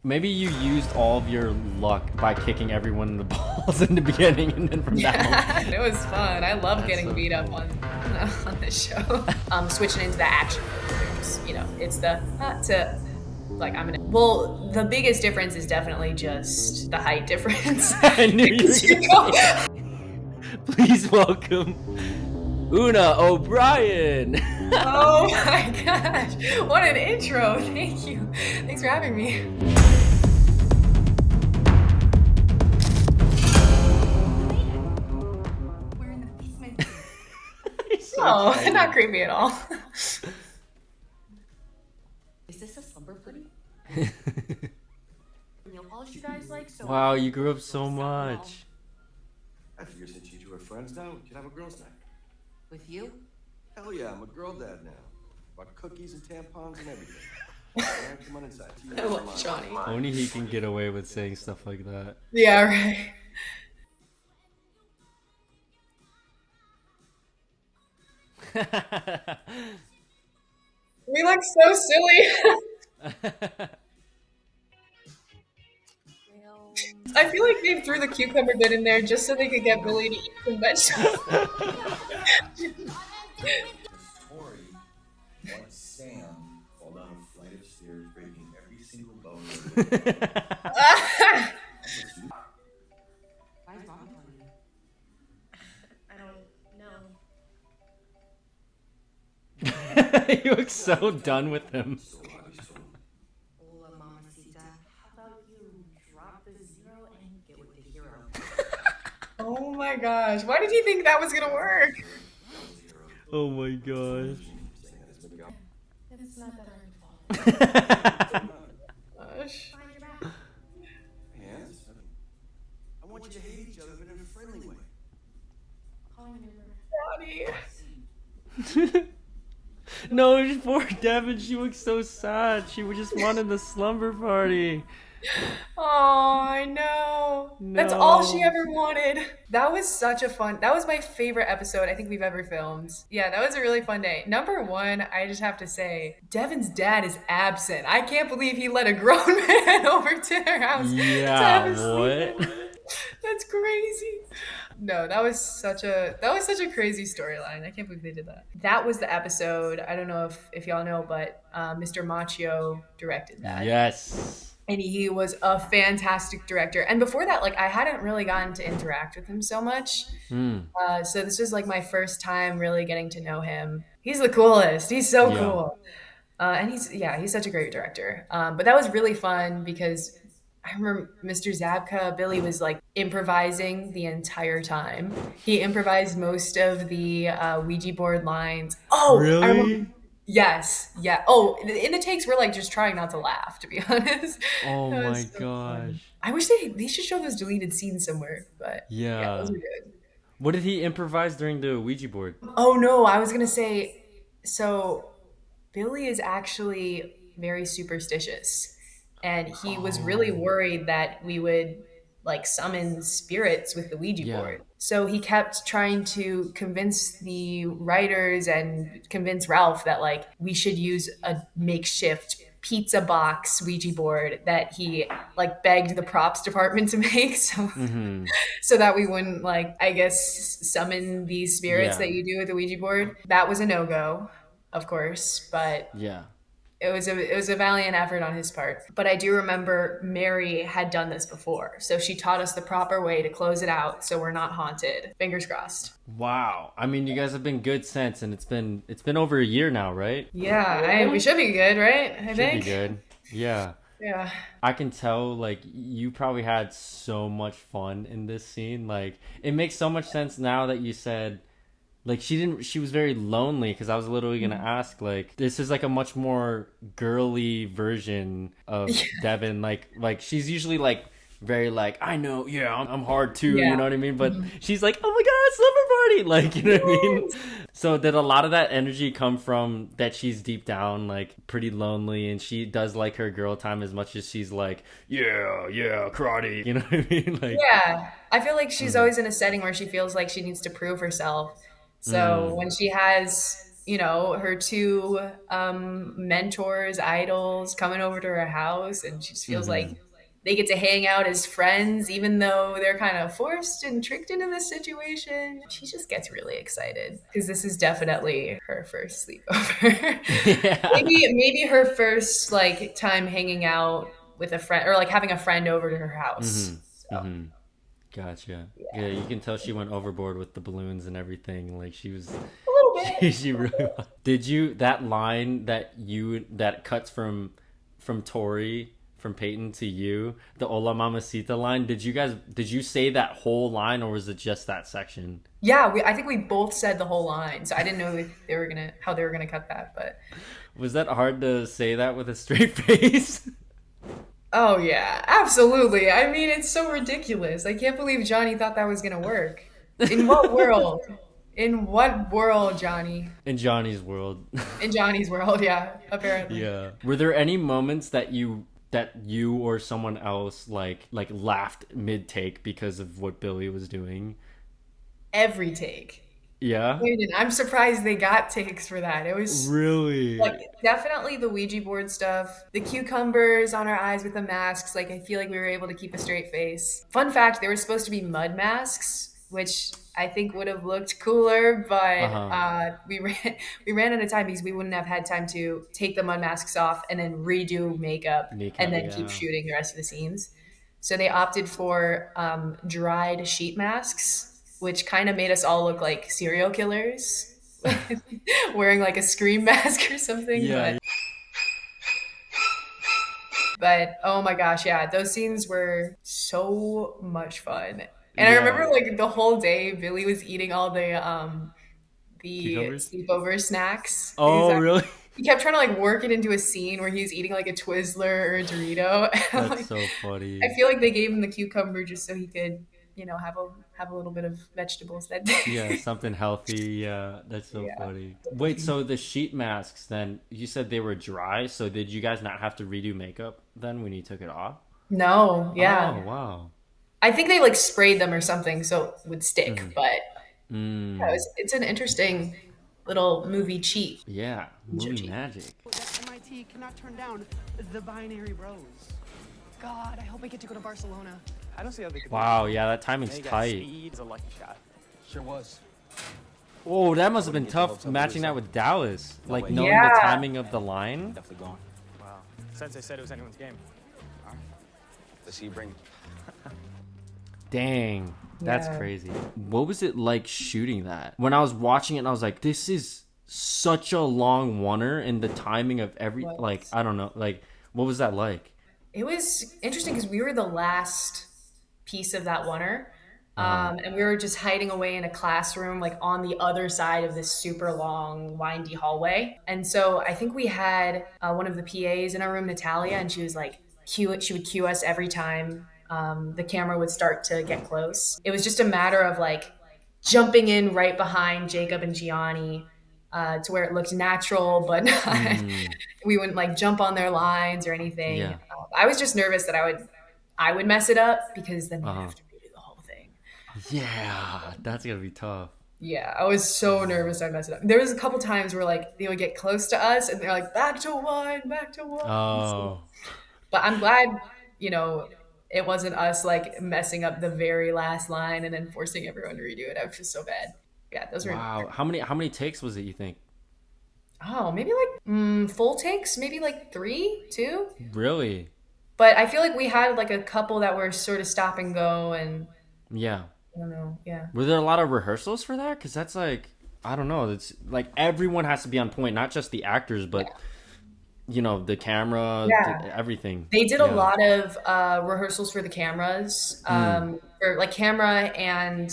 Maybe you used all of your luck by kicking everyone in the balls in the beginning, and then from that moment. It was fun. I love That's getting so beat up cool. on this show. Switching into the action moves, it's the to like I'm gonna. Well, the biggest difference is definitely just the height difference. I knew you were Because gonna say it. Please welcome Oona O'Brien. Oh my gosh, what an intro! Thank you. Thanks for having me. We're in the basement. He's so Oh, excited. not creepy at all. Is this a slumber party? Nail polish you guys like? So Wow, you grew up so much. I figure since you two are friends now, we could have a girls' night. with you? Hell yeah, I'm a girl dad now. Bought cookies and tampons and everything. Alright, come on inside. I love Johnny. Only he can get away with saying stuff like that. Yeah, right. We look so silly. I feel like they threw the cucumber bit in there just so they could get Billy to eat some vegetables. Tori watched Sam fall down a flight of stairs, breaking every single bone. Why is mom telling you? I don't know. You look so done with him. Hola, mamacita. How about you drop the zero and get with the hero? Oh my gosh. Why did he think that was gonna work? Oh my gosh. It's not that hard to follow. Gosh. Find your back. Hands? I want you to hate each other, but in a friendly way. Calling your number. Johnny. No, poor Devon. She looks so sad. She just wanted the slumber party. Oh, I know. That's all she No. ever wanted. That was my favorite episode I think we've ever filmed. Yeah, that was a really fun day. Number one, I just have to say, Devon's dad is absent. I can't believe he let a grown man over to their house to have a Yeah, sleepover. what? That's crazy. No, that was such a crazy storyline. I can't believe they did that. That was the episode. I don't know if y'all know, but Mr. Machio directed that. Yes. And he was a fantastic director. And before that, like I hadn't really gotten to interact with him so much. Hmm. So this was like my first time really getting to know him. He's the coolest. He's so Yeah. cool. And he's such a great director. But that was really fun because I remember Mr. Zabka, Billy was like improvising the entire time. He improvised most of the Ouija board lines. Oh, I remember. Really? Yes, yeah. Oh, in the takes, we're like just trying not to laugh, to be honest. Oh That my was so fun. gosh. I wish they should show those deleted scenes somewhere, but yeah, those Yeah. are good. What did he improvise during the Ouija board? Oh no, I was gonna say, so Billy is actually very superstitious, and he was really Oh. worried that we would like summon spirits with the Ouija Yeah. board. So he kept trying to convince the writers and convince Ralph that like we should use a makeshift pizza box Ouija board that he like begged the props department to make Mm-hmm. so that we wouldn't like I guess summon these spirits Yeah. that you do with the Ouija board. That was a no-go, of course, but Yeah. it was a valiant effort on his part. But I do remember Mary had done this before. So she taught us the proper way to close it out so we're not haunted. Fingers crossed. Wow. I mean, you guys have been good since, and it's been over a year now, right? Yeah, we should be good, right? I Should think. be good. Yeah. Yeah. I can tell, like, you probably had so much fun in this scene. Like, it makes so much sense now that you said, like, she was very lonely, because I was literally gonna ask, like, this is like a much more girly version of Devon. Like she's usually like very like, I know, yeah, I'm hard too, Yeah. you know what I mean? But she's like, oh my god, slumber party, like, you know what I mean? So did a lot of that energy come from that she's deep down like pretty lonely, and she does like her girl time as much as she's like, yeah, karate, you know what I mean? Like, Yeah. I feel like she's always in a setting where she feels like she needs to prove herself. So when she has her two mentors, idols coming over to her house, and she just feels Mm-hmm. like they get to hang out as friends, even though they're kind of forced and tricked into this situation. She just gets really excited because this is definitely her first sleepover. Yeah. Maybe her first like time hanging out with a friend or like having a friend over to her Mm-hmm. house. So Mm-hmm. Gotcha. Yeah, you can tell she went overboard with the balloons and everything. Like she was, a little bit. she really was. Did you that line that cuts from Tori from Peyton to you, the Hola Mamacita line? Did you say that whole line or was it just that section? Yeah, I think we both said the whole line, so I didn't know if they were gonna how they were gonna cut that, but Was that hard to say that with a straight face? oh yeah, absolutely. I mean, it's so ridiculous. I can't believe Johnny thought that was gonna work. In what world? In what world, Johnny? In Johnny's world. In Johnny's world, yeah, apparently. Yeah. Were there any moments that you or someone else like laughed mid take because of what Billy was doing? Every take. Yeah. Brandon, I'm surprised they got takes for that. It was Really? like definitely the Ouija board stuff, the cucumbers on our eyes with the masks. Like I feel like we were able to keep a straight face. Fun fact: they were supposed to be mud masks, which I think would have looked cooler, but Uh-huh. we ran out of time because we wouldn't have had time to take the mud masks off and then redo makeup and Makeup, then keep yeah. shooting the rest of the scenes. So they opted for dried sheet masks, which kind of made us all look like serial killers wearing like a scream mask or something. Yeah. But oh my gosh, yeah, those scenes were so much fun. And I Yeah. remember like the whole day Billy was eating all the Cucumbers? sleepover snacks. Oh, really? He kept trying to like work it into a scene where he was eating like a Twizzler or a Dorito. And I'm That's like, so funny. I feel like they gave him the cucumber just so he could, have a little bit of vegetables that day. Yeah, something healthy. Yeah, that's so Yeah. funny. Wait, so the sheet masks then, you said they were dry, so did you guys not have to redo makeup then when you took it off? No, Oh, yeah. wow. I think they like sprayed them or something so it would stick, Mm. but yeah, Mm. it's an interesting little movie cheat. Yeah, Ninja movie cheat. magic. That MIT cannot turn down the binary rose. God, I hope I get to go to Barcelona. I don't see how they could. Wow, yeah, that timing's They got tight. speed. It's a lucky shot. Sure was. Oh, that must have been Wouldn't get the tough hopes up matching that loose, with Dallas. No Like way. knowing Yeah. the timing of the line. Definitely gone. Wow. Sensei said it was anyone's game. Let's see you bring. Dang, that's Yeah. crazy. What was it like shooting that? When I was watching it, and I was like, this is such a long oneer, and the timing of every What? like I don't know, like what was that like? It was interesting because we were the last piece of that oneer. And we were just hiding away in a classroom, like on the other side of this super long, windy hallway. And so I think we had one of the PAs in our room, Natalia, and she was like, she would cue us every time the camera would start to get close. It was just a matter of like jumping in right behind Jacob and Gianni to where it looked natural, but not, we wouldn't like jump on their lines or anything. Yeah. I was just nervous that I would mess it up because then we Uh-huh. have to redo the whole thing. Yeah, that's gonna be tough. Yeah, I was so nervous I'd mess it up. There was a couple times where like they would get close to us and they're like, back to one, back to one. Oh, But I'm glad, it wasn't us like messing up the very last line and then forcing everyone to redo it. I was just so bad. Yeah, those were wow. How many takes was it, you think? maybe like full takes, maybe like 3, 2. Really? But I feel like we had like a couple that were sort of stop and go, and Yeah. I don't know. Yeah. Were there a lot of rehearsals for that? Because that's like, I don't know. It's like everyone has to be on point, not just the actors, but the camera, Yeah. everything. They did a Yeah. lot of rehearsals for the cameras, for like camera and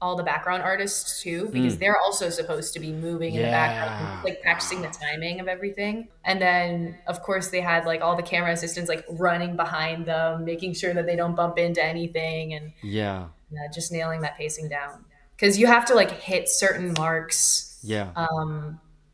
all the background artists too, because they're also supposed to be moving in the background, Yeah. like practicing the timing of everything. And then, of course, they had like all the camera assistants like running behind them, making sure that they don't bump into anything, and Yeah. just nailing that pacing down. Because you have to like hit certain marks Yeah.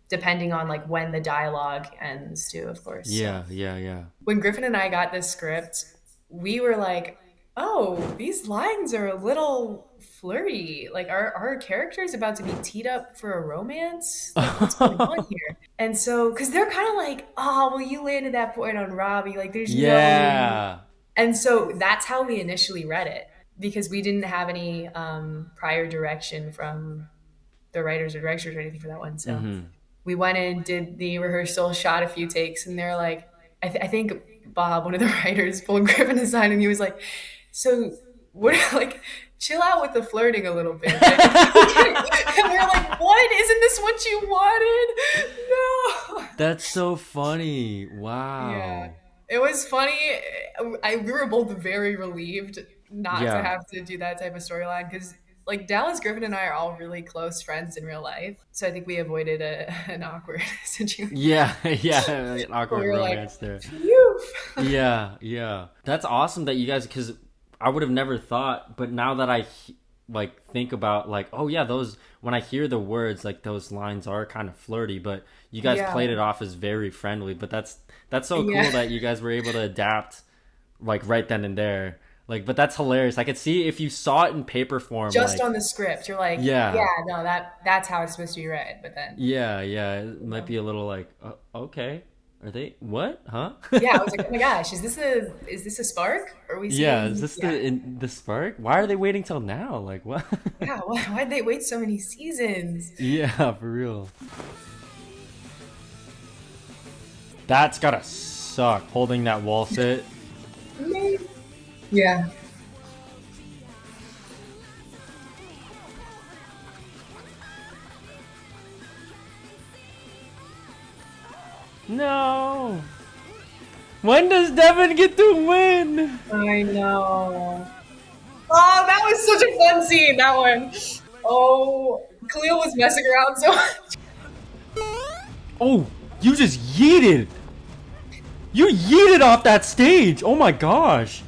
depending on like when the dialogue ends too, of course. So Yeah. Yeah. Yeah. when Griffin and I got this script, we were like, oh, these lines are a little flirty. Like, our characters about to be teed up for a romance? Like, what's going on here? And so, because they're kind of like, oh, well, you landed that point on Robbie. Like, there's no. Yeah. And so that's how we initially read it because we didn't have any prior direction from the writers or directors or anything for that one. So Hmm. we went in, did the rehearsal, shot a few takes, and they're like, I think Bob, one of the writers, pulled Griffin aside and he was like, so what, like, chill out with the flirting a little bit. And we were like, what? Isn't this what you wanted? No. That's so funny. Yeah. Wow. It was funny. We were both very relieved not to Yeah. have to do that type of storyline because, like, Dallas Griffin and I are all really close friends in real life. So I think we avoided an awkward situation. Yeah, yeah, an awkward We were like, romance there. phew. Yeah, yeah. That's awesome that you guys, because I would have never thought, but now that like think about like, oh yeah, those when I hear the words, like those lines are kind of flirty, but you guys Yeah. played it off as very friendly. But that's so cool Yeah. that you guys were able to adapt like right then and there. Like, but that's hilarious. I could see if you saw it in paper form, Just like, on the script, you're like, Yeah. yeah, no, that's how it's supposed to be read. But then, yeah, yeah, it might be a little like, okay, are they what? Huh? yeah, I was like, oh my gosh, is this a spark? Are we seeing? Yeah, is this Yeah. the spark? Why are they waiting till now? Like what? Yeah, why'd they wait so many seasons? Yeah, for real. That's gotta suck holding that wall sit. Yeah. No. When does Devon get to win? I know. Oh, that was such a fun scene, that one. Oh, Khalil was messing around so much. Oh, you just yeeted. You yeeted off that stage. Oh my gosh.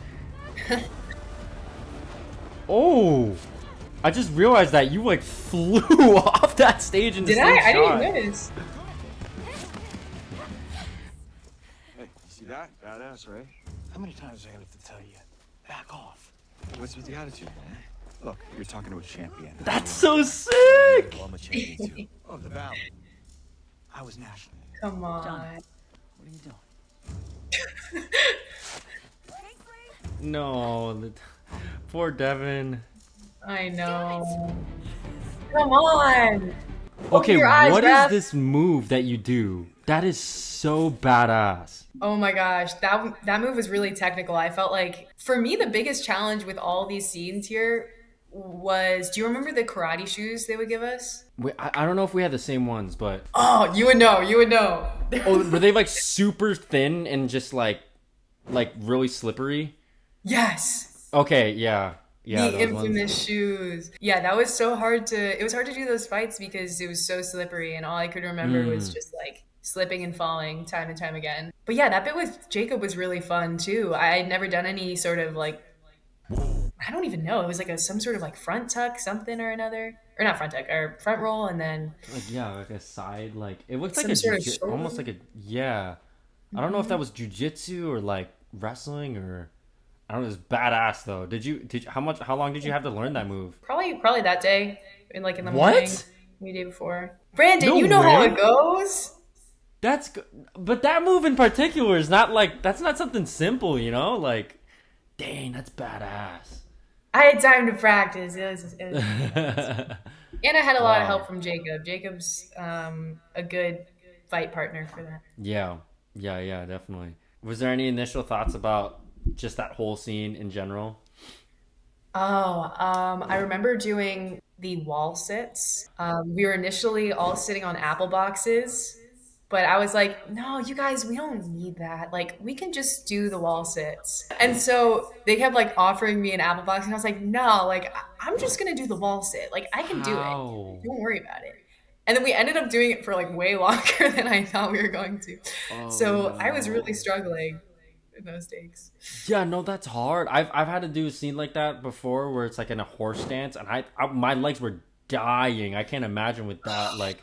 Oh. I just realized that you like flew off that stage in the Did same I? I shot. didn't notice. Hey, you see that? Badass, right? How many times do I have to tell you? Back off. What's with the attitude, man? Look, you're talking to a champion. That's so sick. Well, I'm a champion too. Oh, the valley. I was national. Come on. What are you doing? No, poor Devon. I know. Come on. Open Okay, your eyes, what is Raph. this move that you do? That is so badass. Oh my gosh, that move was really technical. I felt like for me the biggest challenge with all these scenes here was, do you remember the karate shoes they would give us? Wait, I don't know if we had the same ones, but Oh, you would know. You would know. oh, were they like super thin and just like really slippery? Yes. Okay, yeah, yeah. The those infamous ones. shoes. Yeah, that was so hard to. It was hard to do those fights because it was so slippery, and all I could remember was just like slipping and falling time and time again. But yeah, that bit with Jacob was really fun too. I had never done any sort of like. I don't even know. It was like some sort of like front tuck, something or another, or not front tuck, or front roll, and then Like yeah, like a side, like it looked like Some a sort of almost shoulder? like a yeah. I don't know if that was jujitsu or like wrestling or I don't know. It was badass though. Did you how long did you have to learn that move? probably that day, in the What? morning, the day before. Brandon, No you know how way. it goes. That's good. But that move in particular is not like that's not something simple, you know? Like, dang, that's badass. I had time to practice. And I had a lot of Wow. help from Jacob. Jacob's a good fight partner for that. Yeah, yeah, definitely. Was there any initial thoughts about just that whole scene in general? Oh, I remember doing the wall sits. We were initially all sitting on apple boxes, but I was like, no, you guys, we don't need that. Like, we can just do the wall sits. And so they kept like offering me an apple box, and I was like, no, like, I'm just gonna do the wall sit. Like, I can do How? it. Don't worry about it. And then we ended up doing it for like way longer than I thought we were going to. Oh, So I was no. really struggling in those takes. Yeah, no, that's hard. I've had to do a scene like that before where it's like in a horse stance, and I my legs were dying. I can't imagine with that. Like,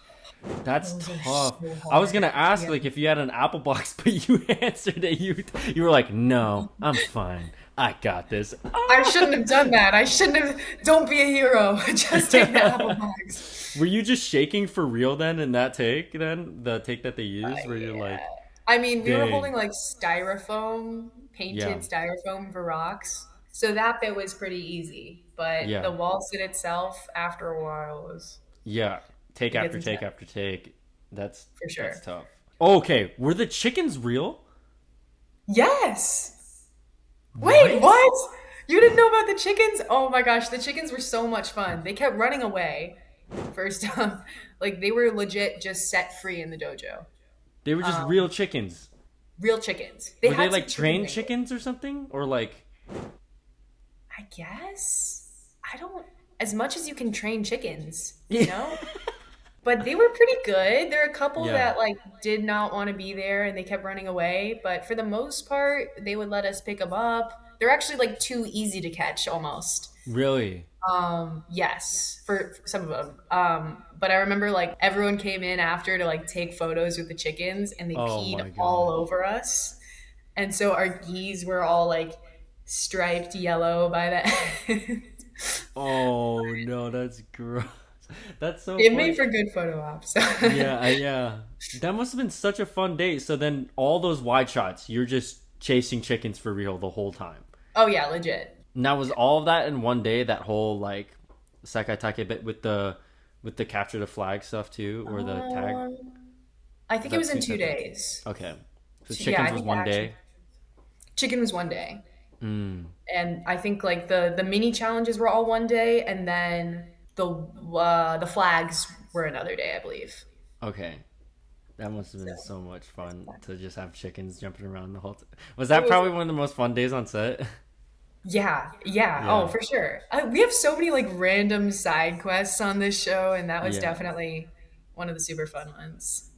That's Those are tough. so I was gonna hard. ask Yeah. like if you had an apple box, but you answered it. You were like, no, I'm fine. I got this. I shouldn't have done that. I shouldn't have. Don't be a hero. Just take the apple box. Were you just shaking for real then in that take? Then the take that they used, where you're like, I mean, we were dang, holding like styrofoam, yeah, painted styrofoam for rocks. So that bit was pretty easy. But yeah, the wall sit itself, after a while, was yeah. Take it gets after take intense after take. for That's sure. tough. Okay, were the chickens real? Yes. Wait, what? You didn't know about the chickens? Oh my gosh, the chickens were so much fun. They kept running away. First off, like they were legit just set free in the dojo. They were just real chickens. Real chickens. Were they had some like trained chicken chickens or something, or like? I guess. I don't. As much as you can train chickens, Yeah. But they were pretty good. There are a couple Yeah. that like did not want to be there and they kept running away. But for the most part, they would let us pick them up. They're actually like too easy to catch almost. Really? Yes, for some of them. But I remember like everyone came in after to like take photos with the chickens and they Oh my peed all God. over us. And so our geese were all like striped yellow by the end. Oh no, that's gross. That's so It funny. made for good photo ops. Yeah. That must have been such a fun date. So then all those wide shots, you're just chasing chickens for real the whole time. Oh yeah, legit. Now was all of that in one day, that whole like Sekai Take bit with the capture the flag stuff too, or the tag? I think that it was in two 2 separate? days. Okay. So Yeah, chickens I was think one the action- day. Chicken was 1 day. Mm. And I think like the mini challenges were all 1 day, and then the flags were another day, I believe. Okay. That must have been so much fun to just have chickens jumping around the whole time. Was It that was- probably one of the most fun days on set? Yeah. Yeah. Oh, for sure. We have so many like random side quests on this show, and that was Yeah. definitely one of the super fun ones.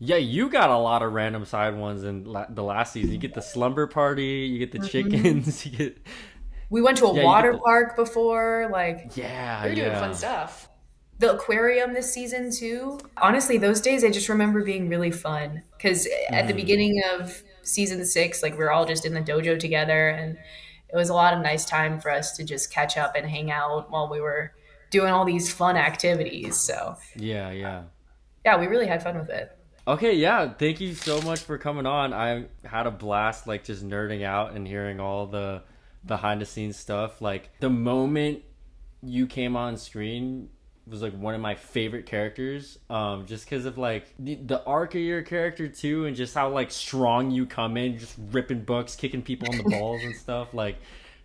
Yeah, you got a lot of random side ones in the last season. You get the slumber party, you get the chickens, you get We went to a Yeah, you water get the- park before, like yeah, we were doing yeah. fun stuff. The aquarium this season too. Honestly, those days I just remember being really fun because at the beginning of season 6, like we were all just in the dojo together, and it was a lot of nice time for us to just catch up and hang out while we were doing all these fun activities. So Yeah. yeah, we really had fun with it. Okay, yeah. Thank you so much for coming on. I had a blast, like just nerding out and hearing all the behind the scenes stuff. Like the moment you came on screen was like one of my favorite characters. Just because of like the arc of your character too, and just how like strong you come in, just ripping books, kicking people on the balls and stuff. Like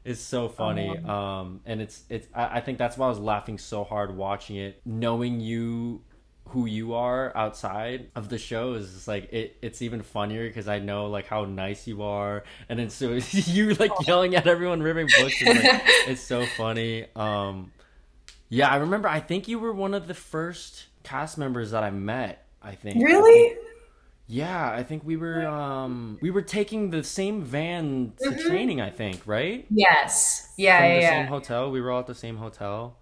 it's so funny. And it's I think that's why I was laughing so hard watching it, knowing you who you are outside of the show is just like it's even funnier because I know like how nice you are, and then so you like yelling at everyone ripping books is, like, it's so funny. Yeah, I remember I think you were one of the first cast members that I met. I think Really? yeah, I think we were taking the same van to training, I think, right? Yes. Yeah, From yeah, the yeah. same hotel. We were all at the same hotel.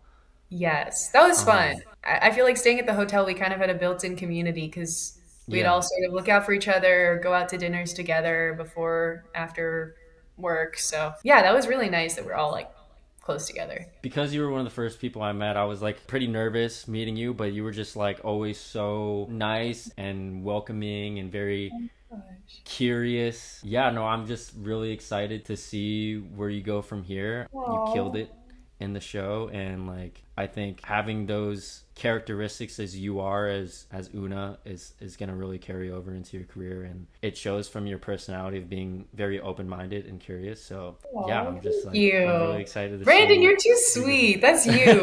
Yes, that was fun. I feel like staying at the hotel, we kind of had a built-in community because we'd Yeah. all sort of look out for each other, go out to dinners together before, after work. So yeah, that was really nice that we're all like close together. Because you were one of the first people I met, I was like pretty nervous meeting you, but you were just like always so nice and welcoming and very curious. Yeah, no, I'm just really excited to see where you go from here. You killed it in the show, and like I think having those characteristics as you are as Oona is gonna really carry over into your career, and it shows from your personality of being very open-minded and curious. So yeah, I'm just like you. I'm really excited to Brandon, see you're too sweet. That's you.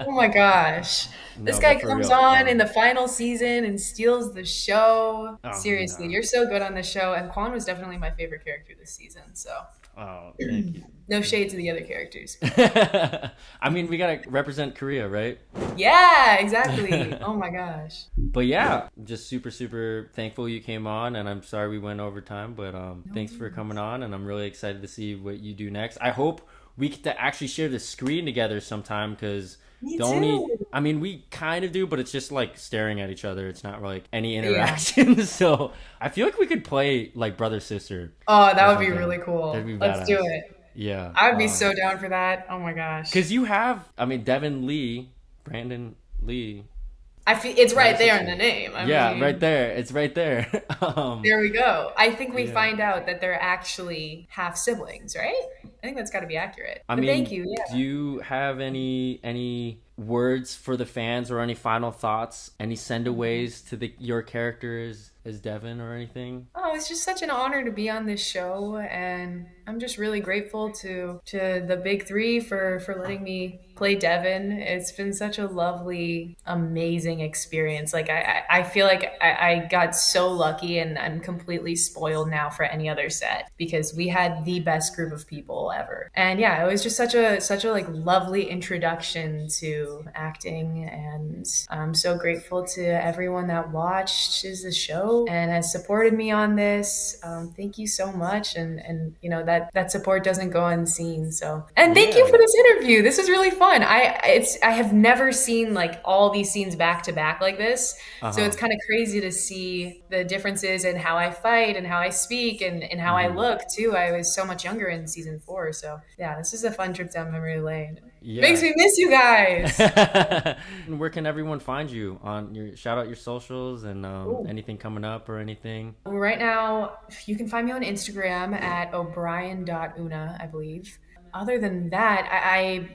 Oh my gosh. This No, guy but for comes real, on in the final season and steals the show. Oh, Seriously, no. you're so good on the show. And Quan was definitely my favorite character this season. So Oh, thank you. no shade to the other characters. I mean, we gotta represent Korea, right? Yeah, Yeah, exactly. Oh my gosh. But yeah, just super thankful you came on, and I'm sorry we went over time, but thanks for coming on, and I'm really excited to see what you do next. I hope we get to actually share the screen together sometime, because Me the only, too. I mean, we kind of do, but it's just like staring at each other. It's not like any Yeah. interaction. So I feel like we could play like brother sister. Oh, that or would be something. really cool. That'd be Let's do badass. it. Yeah. I would be so down for that. Oh my gosh. Because you have, I mean, Devon Lee, Brandon Lee. I feel it's right Brother there in sister. the name. I Yeah, mean, right there. It's right there. There we go. I think we Yeah. find out that they're actually half siblings, right? I think that's got to be accurate. I But mean, thank you. Yeah. do you have any words for the fans, or any final thoughts, any sendaways to your characters as Devon or anything? Oh, it's just such an honor to be on this show, and I'm just really grateful to the big three for letting me play Devon. It's been such a lovely, amazing experience. Like I feel like I got so lucky, and I'm completely spoiled now for any other set, because we had the best group of people ever. And yeah, it was just such a like lovely introduction to acting, and I'm so grateful to everyone that watched the show and has supported me on this. Thank you so much, and you know that support doesn't go unseen. So, and thank you Yeah. for this interview. This was really fun. I have never seen like all these scenes back to back like this, so it's kind of crazy to see the differences in how I fight and how I speak and how I look too. I was so much younger in season 4, so yeah, this is a fun trip down memory lane. Yeah. Makes me miss you guys. Where can everyone find you? On your shout out your socials and anything coming up or anything? Well, right now, you can find me on Instagram at o'brien.oona, I believe. Other than that, I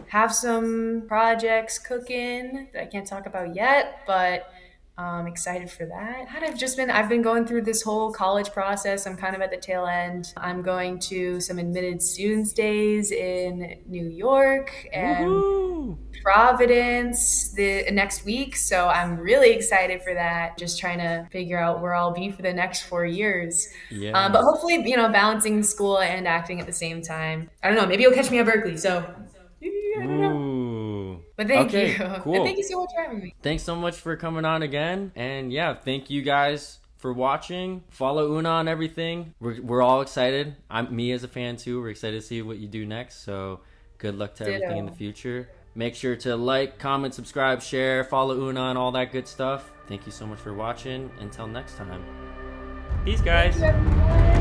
have some projects cooking that I can't talk about yet, but I'm excited for that. I've been going through this whole college process. I'm kind of at the tail end. I'm going to some admitted students days in New York and Woohoo! Providence the next week, so I'm really excited for that. Just trying to figure out where I'll be for the next 4 years. Yeah. But hopefully, balancing school and acting at the same time. I don't know. Maybe you'll catch me at Berkeley. So I don't know. Ooh. But thank Okay, you. cool. And thank you so much for having me. Thanks so much for coming on again. And yeah, thank you guys for watching. Follow Oona on everything. We're all excited. Me as a fan too. We're excited to see what you do next. So good luck to everything in the future. Make sure to like, comment, subscribe, share, follow Oona and all that good stuff. Thank you so much for watching. Until next time. Peace, guys. Thank you, everyone.